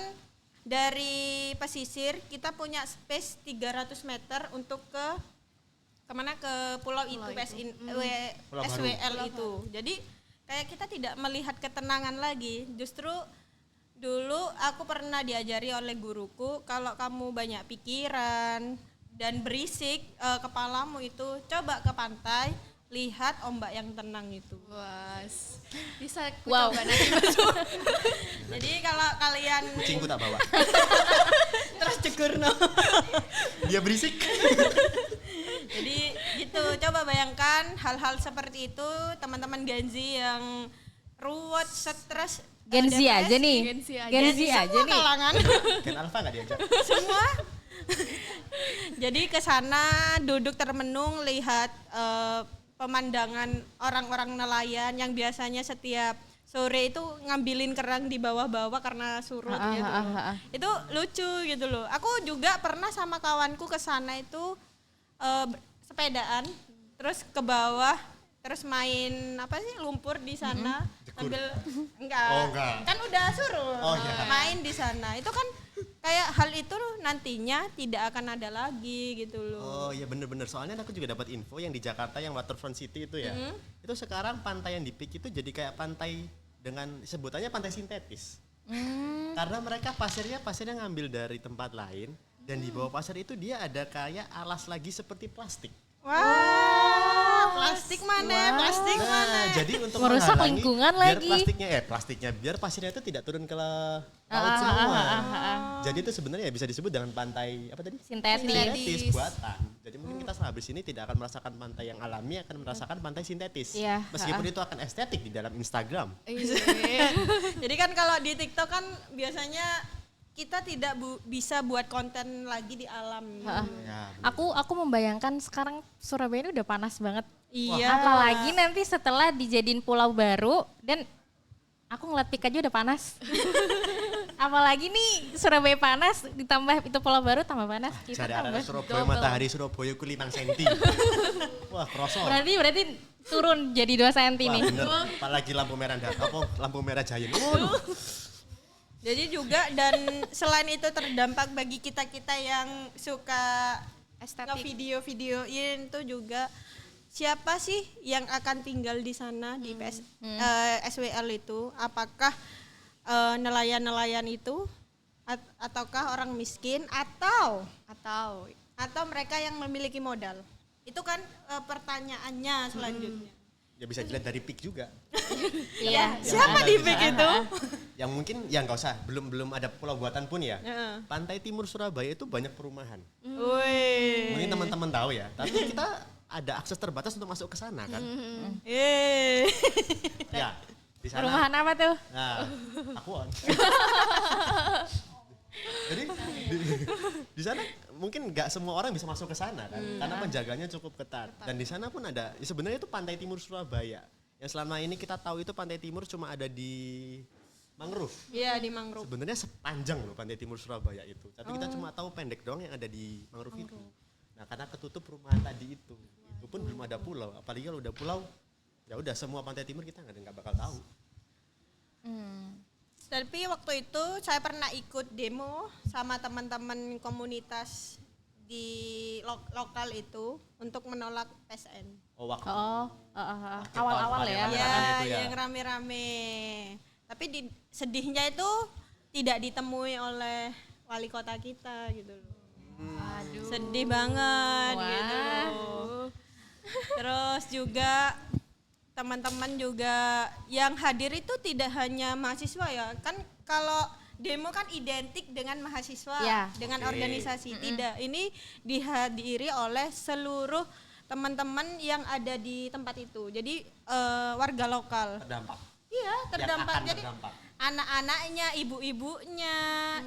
[SPEAKER 4] dari pesisir kita punya space 300 meter untuk kemana ke pulau itu, SWL itu. Jadi kayak kita tidak melihat ketenangan lagi. Justru dulu aku pernah diajari oleh guruku, kalau kamu banyak pikiran dan berisik kepalamu itu, coba ke pantai, lihat ombak yang tenang itu.
[SPEAKER 1] Wah, bisa
[SPEAKER 2] Wow.
[SPEAKER 1] coba nanti.
[SPEAKER 4] Jadi kalau kalian
[SPEAKER 3] Kucingku tak bawa.
[SPEAKER 4] terus jegur no.
[SPEAKER 3] Dia berisik.
[SPEAKER 4] Jadi gitu, coba bayangkan hal-hal seperti itu, teman-teman Gen Z yang ruwet, stres,
[SPEAKER 2] Gen Z
[SPEAKER 4] depresi,
[SPEAKER 2] aja nih.
[SPEAKER 1] Gen Z aja.
[SPEAKER 2] Gen Z aja
[SPEAKER 4] semua
[SPEAKER 2] nih.
[SPEAKER 4] kalangan.
[SPEAKER 3] Gen Alpha nggak diajak?
[SPEAKER 4] Semua. Jadi ke sana duduk termenung lihat pemandangan orang-orang nelayan yang biasanya setiap sore itu ngambilin kerang di bawah-bawah karena surut gitu. Itu lucu gitu loh. Aku juga pernah sama kawanku ke sana itu sepedaan, terus ke bawah, terus main apa sih, lumpur di sana, sambil enggak, kan udah surut, main di sana. Itu kan kayak hal itu nantinya tidak akan ada lagi gitu loh.
[SPEAKER 3] Oh iya bener-bener, soalnya aku juga dapat info yang di Jakarta yang Waterfront City itu ya, itu sekarang pantai yang di Peak itu jadi kayak pantai dengan sebutannya pantai sintetis. Karena mereka pasirnya ngambil dari tempat lain, dan di bawah pasir itu dia ada kayak alas lagi seperti plastik.
[SPEAKER 4] Wah, plastik mana? Plastik
[SPEAKER 3] Nah,
[SPEAKER 4] mana?
[SPEAKER 3] jadi untuk
[SPEAKER 2] Merusak
[SPEAKER 3] menghalangi
[SPEAKER 2] lingkungan
[SPEAKER 3] biar
[SPEAKER 2] lagi.
[SPEAKER 3] biar pasirnya itu tidak turun ke laut semua. Jadi itu sebenarnya bisa disebut dengan pantai apa tadi?
[SPEAKER 2] Sintetis.
[SPEAKER 3] Buatan. Jadi mungkin kita setelah habis ini tidak akan merasakan pantai yang alami, akan merasakan pantai sintetis.
[SPEAKER 2] Iya.
[SPEAKER 3] Meskipun itu akan estetik di dalam Instagram.
[SPEAKER 4] Jadi kan kalau di TikTok kan biasanya kita tidak bisa buat konten lagi di alam.
[SPEAKER 3] Ya,
[SPEAKER 2] Aku membayangkan sekarang Surabaya ini udah panas banget.
[SPEAKER 4] Iya.
[SPEAKER 2] Apalagi nanti setelah dijadiin pulau baru, dan aku ngeliat pik aja udah panas. Apalagi nih Surabaya panas, ditambah itu pulau baru tambah panas. Kita
[SPEAKER 3] cari arah
[SPEAKER 2] tambah
[SPEAKER 3] Surabaya,
[SPEAKER 2] double.
[SPEAKER 3] matahari Surabaya ku 5 cm. Wah, krosok.
[SPEAKER 2] Berarti turun jadi 2 cm
[SPEAKER 3] Wah,
[SPEAKER 2] nih.
[SPEAKER 3] bener. Apalagi lampu merah lampu merah Giant. Waduh.
[SPEAKER 4] Jadi juga, dan selain itu terdampak bagi kita-kita yang suka
[SPEAKER 1] Estetik.
[SPEAKER 4] video-videoin itu juga, siapa sih yang akan tinggal di sana di SWL itu? Apakah nelayan-nelayan itu ataukah orang miskin atau mereka yang memiliki modal? Itu kan pertanyaannya selanjutnya.
[SPEAKER 3] Ya bisa dilihat dari pik juga.
[SPEAKER 2] Iya.
[SPEAKER 4] Siapa di PIK itu?
[SPEAKER 3] Yang mungkin ya nggak usah, belum ada pulau buatan pun ya. Pantai timur Surabaya itu banyak perumahan.
[SPEAKER 4] Woi.
[SPEAKER 3] Mungkin teman-teman tahu ya, tapi kita ada akses terbatas untuk masuk ke sana kan. Ya, di sana.
[SPEAKER 2] Perumahan apa tuh?
[SPEAKER 3] Nah, aku on. Jadi di sana mungkin nggak semua orang bisa masuk ke sana kan, karena penjaganya cukup ketat. Dan di sana pun ada, ya sebenarnya itu pantai timur Surabaya. Yang selama ini kita tahu itu pantai timur cuma ada di mangrove.
[SPEAKER 4] Iya, di mangrove.
[SPEAKER 3] Sebenarnya sepanjang loh pantai timur Surabaya itu. Tapi kita cuma tahu pendek doang yang ada di mangrove itu. Nah, karena ketutup perumahan tadi itu pun belum ada pulau. Apalagi kalau udah pulau, ya udah semua pantai timur kita nggak bakal tahu.
[SPEAKER 4] Tapi waktu itu saya pernah ikut demo sama teman-teman komunitas di lokal itu untuk menolak PSN.
[SPEAKER 3] Oh, waktu.
[SPEAKER 2] Awal-awal ya.
[SPEAKER 4] Ya,
[SPEAKER 3] itu ya.
[SPEAKER 4] yang rame-rame. Tapi sedihnya itu tidak ditemui oleh wali kota kita gitu loh. Sedih banget gitu loh. Terus juga teman-teman juga yang hadir itu tidak hanya mahasiswa ya. Kan kalau demo kan identik dengan mahasiswa,
[SPEAKER 2] Ya.
[SPEAKER 4] dengan organisasi. Tidak, ini dihadiri oleh seluruh teman-teman yang ada di tempat itu. Jadi warga lokal.
[SPEAKER 3] Terdampak.
[SPEAKER 4] Iya, terdampak.
[SPEAKER 3] Yang akan
[SPEAKER 4] Jadi
[SPEAKER 3] terdampak.
[SPEAKER 4] anak-anaknya, ibu-ibunya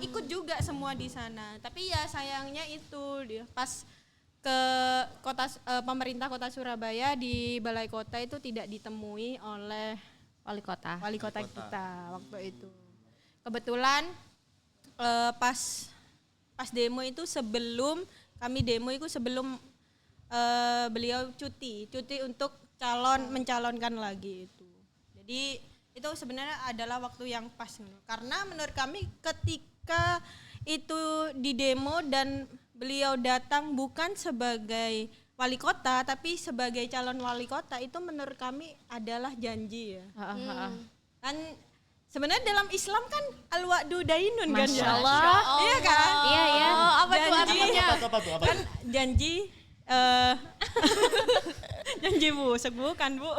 [SPEAKER 4] ikut juga semua di sana. Tapi ya sayangnya itu dia pas ke pemerintah Kota Surabaya di Balai Kota itu tidak ditemui oleh
[SPEAKER 2] Wali kota.
[SPEAKER 4] wali kota kita waktu itu. Kebetulan pas demo itu sebelum kami demo itu sebelum beliau cuti untuk mencalonkan lagi itu. Jadi itu sebenarnya adalah waktu yang pas karena menurut kami ketika itu di demo dan beliau datang bukan sebagai wali kota tapi sebagai calon wali kota, itu menurut kami adalah janji ya. Kan sebenarnya dalam Islam kan al-wa'du dainun kan ya.
[SPEAKER 2] Masya Allah.
[SPEAKER 4] Iya kan?
[SPEAKER 2] Iya, iya.
[SPEAKER 1] Oh, apa tuh artinya?
[SPEAKER 3] Apa?
[SPEAKER 4] Kan janji janji bu, bukan bu.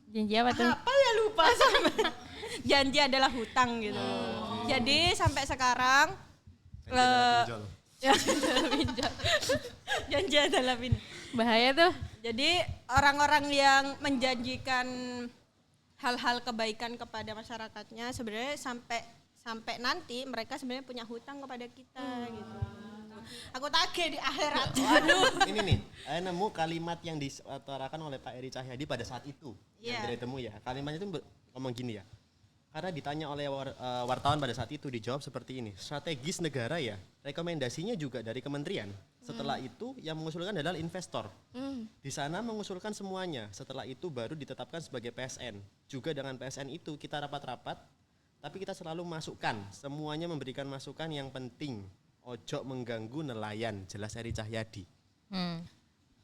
[SPEAKER 2] Janji apa tuh?
[SPEAKER 4] Apa ya lupa sama. Janji adalah hutang gitu. Jadi sampai sekarang janji adalah pinjol.
[SPEAKER 2] Bahaya tuh.
[SPEAKER 4] Jadi orang-orang yang menjanjikan hal-hal kebaikan kepada masyarakatnya sebenarnya sampai nanti mereka sebenarnya punya hutang kepada kita gitu. Aku tagih di akhirat.
[SPEAKER 3] Waduh. Ini nih, saya nemu kalimat yang diutarakan oleh Pak Eri Cahyadi pada saat itu. Yang dari temu ya. Kalimatnya itu ngomong gini ya. Karena ditanya oleh wartawan pada saat itu, dijawab seperti ini. Strategis negara ya, rekomendasinya juga dari kementerian. Setelah itu yang mengusulkan adalah investor. Di sana mengusulkan semuanya. Setelah itu baru ditetapkan sebagai PSN. Juga dengan PSN itu kita rapat-rapat, tapi kita selalu masukkan. Semuanya memberikan masukan yang penting. Ojo mengganggu nelayan, jelas Eri Cahyadi.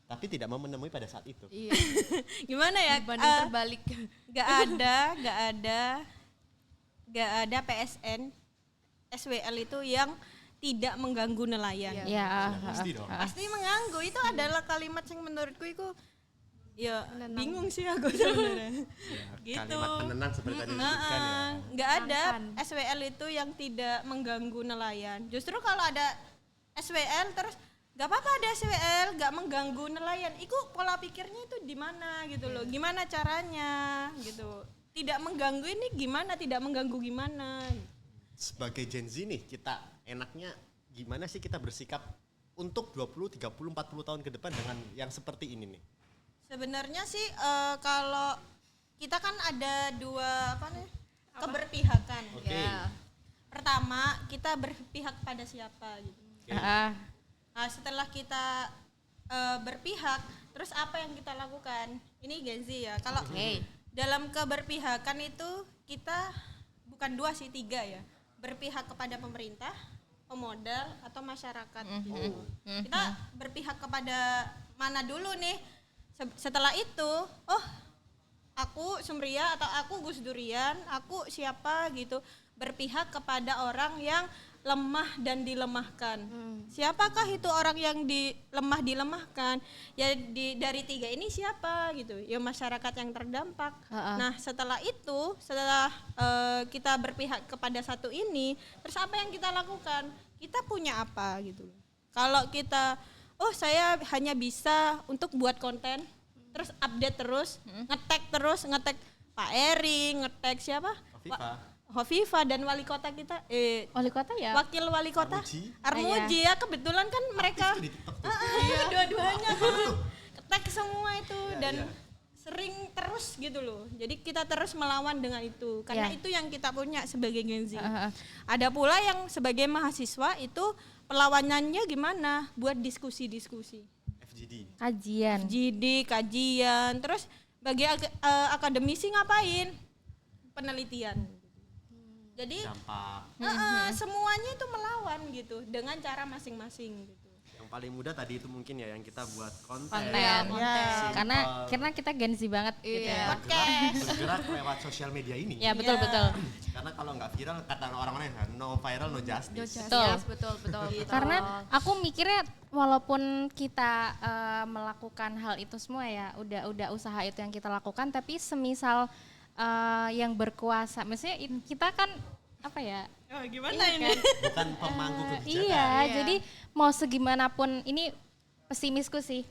[SPEAKER 3] Tapi tidak mau menemui pada saat itu.
[SPEAKER 1] Iya.
[SPEAKER 4] Gimana ya?
[SPEAKER 1] Banding terbalik.
[SPEAKER 4] Gak ada PSN SWL itu yang tidak mengganggu nelayan.
[SPEAKER 2] Iya.
[SPEAKER 3] Pasti dong.
[SPEAKER 4] Pasti mengganggu. Itu adalah kalimat yang menurutku itu ya bingung sih aku sebenarnya.
[SPEAKER 3] Ya, kalimat penenang seperti tadi disebutkan ya.
[SPEAKER 4] Nggak ada SWL itu yang tidak mengganggu nelayan. Justru kalau ada SWL terus nggak apa-apa ada SWL nggak mengganggu nelayan. Itu pola pikirnya itu di mana gitu loh. Gimana caranya gitu. Tidak mengganggu ini gimana? Tidak mengganggu gimana?
[SPEAKER 3] Sebagai Gen Z nih, kita enaknya gimana sih kita bersikap untuk 20, 30, 40 tahun ke depan dengan yang seperti ini nih?
[SPEAKER 4] Sebenarnya sih kalau kita kan ada dua keberpihakan.
[SPEAKER 3] Oke.
[SPEAKER 4] Ya. Pertama kita berpihak pada siapa gitu. Nah, setelah kita berpihak, terus apa yang kita lakukan? Ini Gen Z ya. Kalau dalam keberpihakan itu kita bukan 2 sih 3 ya. Berpihak kepada pemerintah, pemodal atau masyarakat gitu. Kita berpihak kepada mana dulu nih? Setelah itu, aku Sumria atau aku Gus Durian, aku siapa gitu, berpihak kepada orang yang lemah dan dilemahkan. Siapakah itu orang yang dilemahkan? Ya dari 3 ini siapa gitu? Ya masyarakat yang terdampak. Nah setelah itu, setelah kita berpihak kepada satu ini, terus apa yang kita lakukan? Kita punya apa gitu? Kalau kita saya hanya bisa untuk buat konten, terus update terus, nge-tag Pak Eri, nge-tag siapa? Hovifa dan wali kota kita,
[SPEAKER 2] Wali kota ya?
[SPEAKER 4] wakil wali kota Armuji ya, kebetulan kan mereka dua-duanya nge-tag semua itu dan sering terus gitu loh. Jadi kita terus melawan dengan itu, karena itu yang kita punya sebagai Gen Z. Ada pula yang sebagai mahasiswa itu perlawanannya gimana? Buat diskusi-diskusi.
[SPEAKER 2] Kajian.
[SPEAKER 4] Kajian. Terus bagi akademisi ngapain? Penelitian. Jadi semuanya itu melawan gitu dengan cara masing-masing gitu.
[SPEAKER 3] Yang paling mudah tadi itu mungkin ya yang kita buat konten.
[SPEAKER 2] Karena kita Gen Z banget gitu ya.
[SPEAKER 3] Bergerak lewat sosial media ini.
[SPEAKER 2] Ya betul.
[SPEAKER 3] Karena kalau nggak viral kata orang-orang no viral no justice.
[SPEAKER 2] Betul.
[SPEAKER 1] Gitu.
[SPEAKER 2] Karena aku mikirnya walaupun kita melakukan hal itu semua ya, udah usaha itu yang kita lakukan, tapi semisal yang berkuasa, maksudnya kita kan apa ya?
[SPEAKER 4] Gimana ini?
[SPEAKER 2] Kan?
[SPEAKER 3] Bukan pemangku kebijakan.
[SPEAKER 2] Iya, jadi mau segimanapun ini pesimisku sih.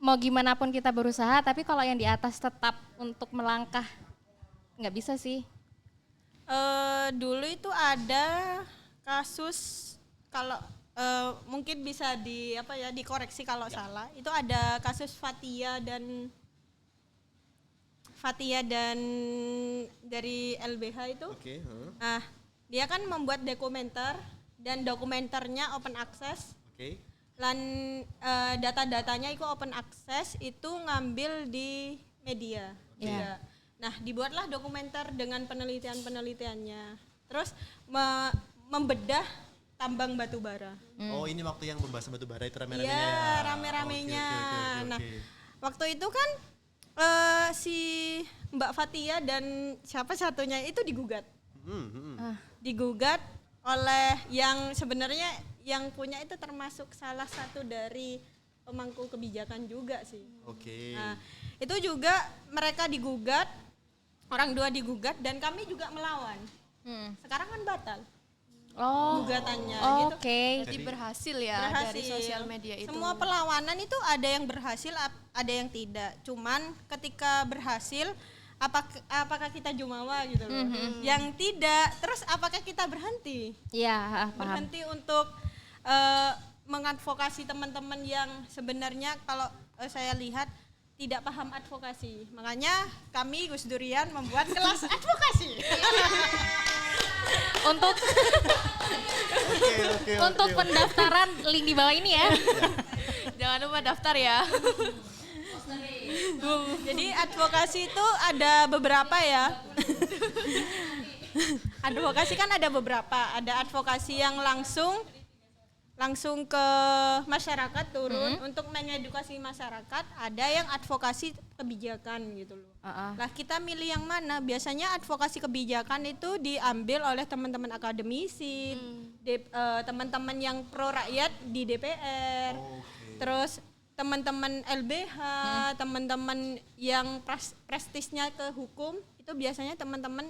[SPEAKER 2] Mau gimana pun kita berusaha, tapi kalau yang di atas tetap untuk melangkah nggak bisa sih.
[SPEAKER 4] Dulu itu ada kasus kalau mungkin bisa dikoreksi kalau salah. Itu ada kasus Fatia dan dari LBH itu.
[SPEAKER 3] Oke,
[SPEAKER 4] Nah, dia kan membuat dokumenter dan dokumenternya open access.
[SPEAKER 3] Oke.
[SPEAKER 4] Dan data-datanya itu open access, itu ngambil di media.
[SPEAKER 2] Iya.
[SPEAKER 4] Nah, dibuatlah dokumenter dengan penelitian-penelitiannya. Terus membedah tambang batu bara.
[SPEAKER 3] Oh, ini waktu yang membahas batu bara itu rame-ramenya
[SPEAKER 4] Iya,
[SPEAKER 3] ya.
[SPEAKER 4] rame-ramenya.
[SPEAKER 3] Oke.
[SPEAKER 4] Nah, waktu itu kan si Mbak Fatia dan siapa satunya itu digugat. Digugat oleh yang sebenarnya yang punya itu termasuk salah satu dari pemangku kebijakan juga sih.
[SPEAKER 3] Oke.
[SPEAKER 4] Nah, itu juga mereka digugat, orang dua digugat dan kami juga melawan. Sekarang kan batal gugatannya gitu.
[SPEAKER 2] Oke.
[SPEAKER 1] Jadi berhasil ya dari sosial media itu.
[SPEAKER 4] Semua perlawanan itu ada yang berhasil, ada yang tidak. Cuman ketika berhasil, apakah kita jumawa gitu loh? Yang tidak, terus apakah kita berhenti?
[SPEAKER 2] Iya, paham.
[SPEAKER 4] Berhenti untuk mengadvokasi teman-teman yang sebenarnya kalau saya lihat tidak paham advokasi. Makanya kami Gus Durian membuat kelas advokasi.
[SPEAKER 2] Untuk untuk pendaftaran link di bawah ini ya.
[SPEAKER 1] Jangan lupa daftar ya.
[SPEAKER 4] Jadi advokasi itu ada beberapa ya. Advokasi kan ada beberapa. Ada advokasi yang langsung ke masyarakat turun untuk mengedukasi masyarakat. Ada yang advokasi kebijakan gitu loh. Lah kita milih yang mana? Biasanya advokasi kebijakan itu diambil oleh teman-teman akademisi, teman-teman yang pro rakyat di DPR. Terus teman-teman LBH, teman-teman yang prestisnya ke hukum, itu biasanya teman-teman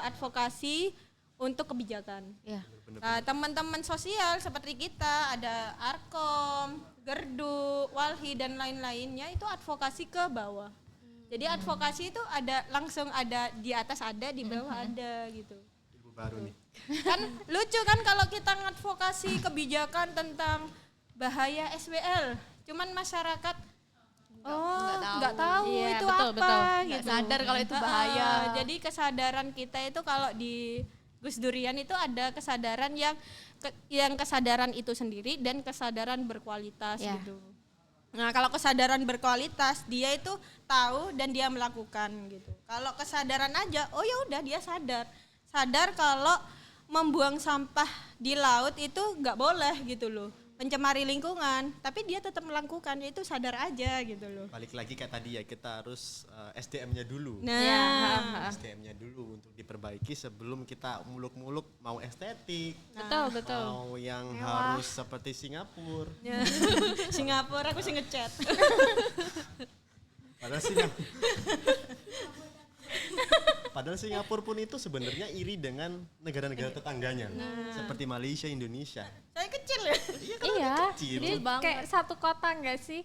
[SPEAKER 4] advokasi untuk kebijakan.
[SPEAKER 2] Iya.
[SPEAKER 4] Nah, teman-teman sosial seperti kita, ada Arkom, Gerdu, Walhi dan lain-lainnya itu advokasi ke bawah. Jadi advokasi itu langsung ada di atas ada, di bawah ada gitu.
[SPEAKER 3] Ilmu baru nih.
[SPEAKER 4] Kan lucu kan kalau kita ngadvokasi kebijakan tentang bahaya SWL, cuman masyarakat nggak tahu
[SPEAKER 2] Iya,
[SPEAKER 4] itu
[SPEAKER 2] betul,
[SPEAKER 4] apa
[SPEAKER 2] betul.
[SPEAKER 1] Nggak
[SPEAKER 4] gitu.
[SPEAKER 1] sadar kalau itu bahaya.
[SPEAKER 4] Jadi kesadaran kita itu kalau di Gus Durian itu ada kesadaran yang kesadaran itu sendiri dan kesadaran berkualitas
[SPEAKER 2] Ya.
[SPEAKER 4] gitu. Nah, kalau kesadaran berkualitas dia itu tahu dan dia melakukan gitu. Kalau kesadaran aja, oh ya udah dia sadar kalau membuang sampah di laut itu nggak boleh gitu loh, mencemari lingkungan, tapi dia tetap melakukan, itu sadar aja gitu loh.
[SPEAKER 3] Balik lagi kayak tadi ya, kita harus SDM-nya dulu.
[SPEAKER 4] Nah,
[SPEAKER 3] SDM-nya dulu untuk diperbaiki sebelum kita muluk-muluk mau estetik,
[SPEAKER 2] Betul.
[SPEAKER 3] mau yang harus seperti Singapura.
[SPEAKER 4] Singapura aku sih ngechat.
[SPEAKER 3] Padahal Singapura pun itu sebenarnya iri dengan negara-negara tetangganya, seperti Malaysia, Indonesia.
[SPEAKER 4] Saya kecil ya.
[SPEAKER 2] Iya.
[SPEAKER 3] Kecil.
[SPEAKER 2] Jadi kayak satu kota enggak sih?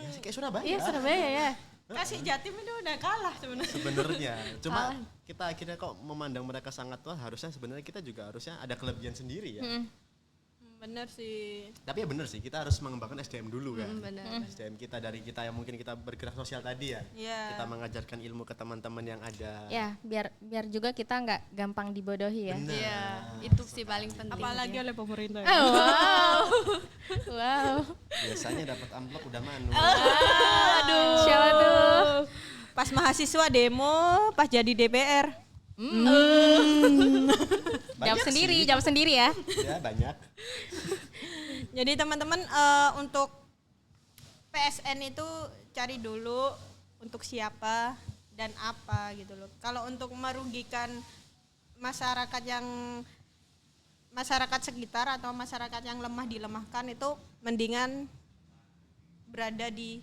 [SPEAKER 3] Ya sih kayak Surabaya.
[SPEAKER 2] Iya, Surabaya ya.
[SPEAKER 4] Kasih Jatim itu udah kalah sebenarnya.
[SPEAKER 3] Sebenarnya, cuma kita akhirnya kok memandang mereka sangat tua, harusnya sebenarnya kita juga harusnya ada kelebihan sendiri ya.
[SPEAKER 4] Bener sih.
[SPEAKER 3] Tapi ya bener sih, kita harus mengembangkan SDM dulu kan.
[SPEAKER 1] Benar.
[SPEAKER 3] SDM kita dari kita yang mungkin kita bergerak sosial tadi ya.
[SPEAKER 4] Iya.
[SPEAKER 3] Kita mengajarkan ilmu ke teman-teman yang ada.
[SPEAKER 2] Ya, biar juga kita nggak gampang dibodohi ya.
[SPEAKER 3] Bener.
[SPEAKER 1] Iya, itu sih paling penting.
[SPEAKER 4] Apalagi oleh pemerintah.
[SPEAKER 2] Wow.
[SPEAKER 3] Biasanya dapat amplop udah manu.
[SPEAKER 2] Aduh. Siapa tuh?
[SPEAKER 4] Pas mahasiswa demo, pas jadi DPR.
[SPEAKER 2] Jawab
[SPEAKER 3] Banyak
[SPEAKER 2] sendiri ya.
[SPEAKER 3] Ya banyak.
[SPEAKER 4] Jadi teman-teman untuk PSN itu cari dulu untuk siapa dan apa gitu loh. Kalau untuk merugikan masyarakat sekitar atau masyarakat yang lemah dilemahkan, itu mendingan berada di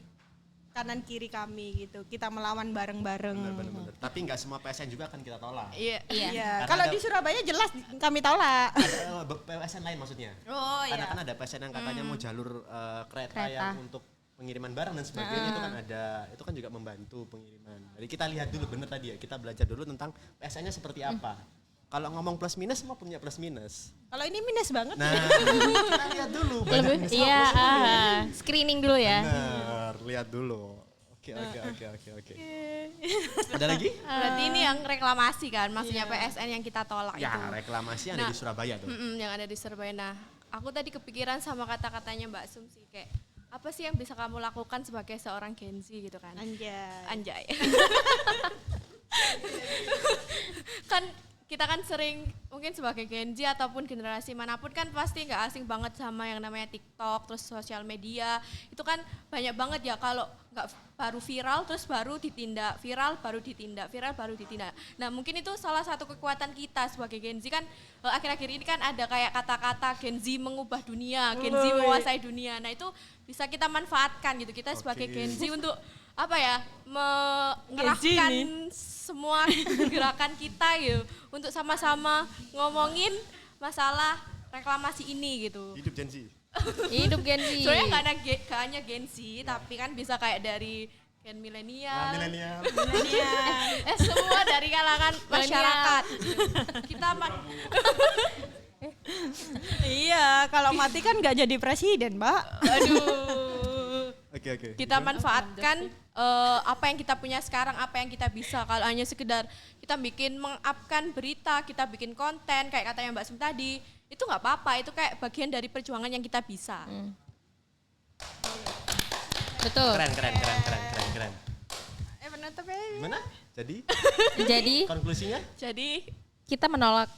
[SPEAKER 4] kanan kiri kami gitu. Kita melawan bareng-bareng.
[SPEAKER 3] Bener. Tapi nggak semua PSN juga akan kita tolak.
[SPEAKER 1] Iya.
[SPEAKER 3] Karena
[SPEAKER 4] Iya. Kalau
[SPEAKER 3] ada-
[SPEAKER 4] di Surabaya jelas kami tolak.
[SPEAKER 3] Ada PSN lain maksudnya.
[SPEAKER 4] Oh
[SPEAKER 3] Karena
[SPEAKER 4] iya.
[SPEAKER 3] kan ada PSN yang katanya mau jalur kereta
[SPEAKER 2] Kereta.
[SPEAKER 3] yang untuk pengiriman barang dan sebagainya, itu kan ada, itu kan juga membantu pengiriman. Jadi kita lihat dulu bener tadi ya, kita belajar dulu tentang PSN-nya seperti apa. Kalau ngomong plus minus semua punya plus minus.
[SPEAKER 4] Kalau ini minus banget.
[SPEAKER 3] Nah, kita lihat dulu banyak minus
[SPEAKER 2] Iya,
[SPEAKER 3] plus minus.
[SPEAKER 2] screening dulu ya.
[SPEAKER 3] Benar, lihat dulu. Oke. Ada lagi?
[SPEAKER 1] Berarti ini yang reklamasi kan, maksudnya PSN yang kita tolak
[SPEAKER 3] Ya,
[SPEAKER 1] itu.
[SPEAKER 3] reklamasi yang ada di Surabaya tuh.
[SPEAKER 1] Yang ada di Surabaya. Nah, aku tadi kepikiran sama kata-katanya Mbak Sum sih, kayak apa sih yang bisa kamu lakukan sebagai seorang Gen Z gitu kan? Anjay. Kan kita kan sering mungkin sebagai Gen Z ataupun generasi manapun kan pasti nggak asing banget sama yang namanya TikTok, terus sosial media. Itu kan banyak banget ya, kalau nggak baru viral terus baru ditindak, viral baru ditindak, viral baru ditindak. Nah mungkin itu salah satu kekuatan kita sebagai Gen Z kan, akhir-akhir ini kan ada kayak kata-kata Gen Z mengubah dunia, Gen Z menguasai dunia. Nah itu bisa kita manfaatkan gitu, kita sebagai Gen Z untuk apa ya, mengerahkan semua gerakan kita gitu untuk sama-sama ngomongin masalah reklamasi ini gitu.
[SPEAKER 3] Hidup Gen Z.
[SPEAKER 2] Hidup Gen Z.
[SPEAKER 1] Soalnya gak hanya Gen Z, tapi kan bisa kayak dari Gen milenial,
[SPEAKER 3] Milenial.
[SPEAKER 1] semua dari kalangan masyarakat. Kita
[SPEAKER 4] Iya, kalau mati kan nggak jadi presiden, Mbak.
[SPEAKER 3] Oke.
[SPEAKER 1] kita manfaatkan apa yang kita punya sekarang, apa yang kita bisa. Kalau hanya sekedar kita bikin mengupkan berita, kita bikin konten kayak katanya Mbak Sum tadi, itu nggak apa-apa, itu kayak bagian dari perjuangan yang kita bisa.
[SPEAKER 2] Betul.
[SPEAKER 3] Keren.
[SPEAKER 4] Penutupnya
[SPEAKER 3] Gimana?
[SPEAKER 2] Jadi
[SPEAKER 3] Konklusinya?
[SPEAKER 1] Jadi
[SPEAKER 2] kita menolak.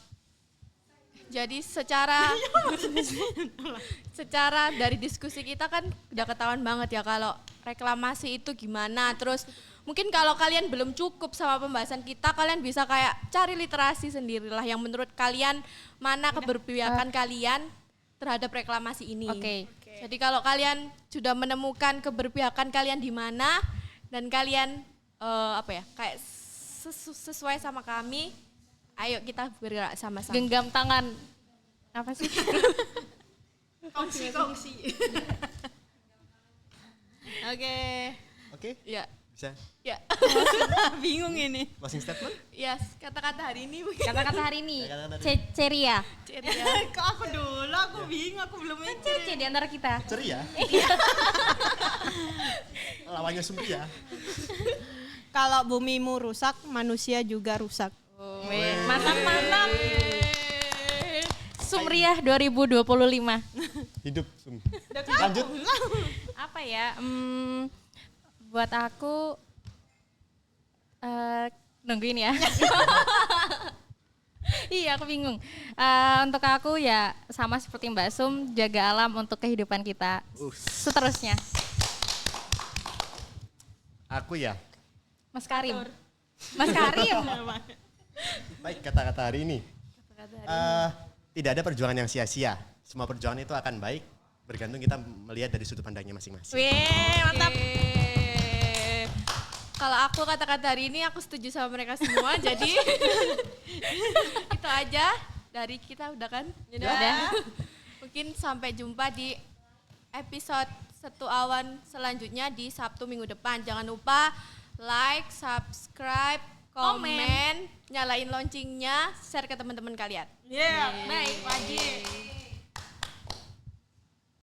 [SPEAKER 1] secara dari diskusi kita kan udah ketahuan banget ya kalau reklamasi itu gimana. Terus mungkin kalau kalian belum cukup sama pembahasan kita, kalian bisa kayak cari literasi sendirilah yang menurut kalian mana keberpihakan kalian terhadap reklamasi ini.
[SPEAKER 2] Oke.
[SPEAKER 1] Jadi kalau kalian sudah menemukan keberpihakan kalian di mana dan kalian kayak sesuai sama kami, ayo kita bergerak sama-sama.
[SPEAKER 2] Genggam tangan. Apa sih?
[SPEAKER 4] kongsi.
[SPEAKER 3] Oke.
[SPEAKER 1] Ya.
[SPEAKER 3] Bisa.
[SPEAKER 1] Ya.
[SPEAKER 4] Bingung ini.
[SPEAKER 3] Closing statement?
[SPEAKER 1] Yes, kata-kata hari ini mungkin.
[SPEAKER 2] Kata-kata hari ini.
[SPEAKER 3] Kata-kata
[SPEAKER 2] Ceria.
[SPEAKER 4] Kok aku dulu, aku bingung, aku belum mikir.
[SPEAKER 2] Cece di antara kita.
[SPEAKER 3] Ceria. Lawannya Sumpia.
[SPEAKER 4] Kalau bumimu rusak, manusia juga rusak.
[SPEAKER 2] Mantap. Sumriah 2025.
[SPEAKER 3] Hidup Sum. Lanjut.
[SPEAKER 2] Apa ya? Buat aku nungguin ya. Iya, aku bingung. Untuk aku ya sama seperti Mbak Sum, jaga alam untuk kehidupan kita seterusnya.
[SPEAKER 3] Aku ya.
[SPEAKER 2] Mas Karim. Mas Karim.
[SPEAKER 3] Baik, kata-kata hari ini. Tidak ada perjuangan yang sia-sia. Semua perjuangan itu akan baik, bergantung kita melihat dari sudut pandangnya masing-masing.
[SPEAKER 2] Wih, mantap.
[SPEAKER 1] Kalau aku kata-kata hari ini aku setuju sama mereka semua. Jadi itu aja dari kita, udah kan?
[SPEAKER 2] Udah.
[SPEAKER 1] Mungkin sampai jumpa di episode Satu Awan selanjutnya di Sabtu minggu depan. Jangan lupa like, subscribe, komen, nyalain loncengnya, share ke teman-teman kalian.
[SPEAKER 4] Baik, wajib.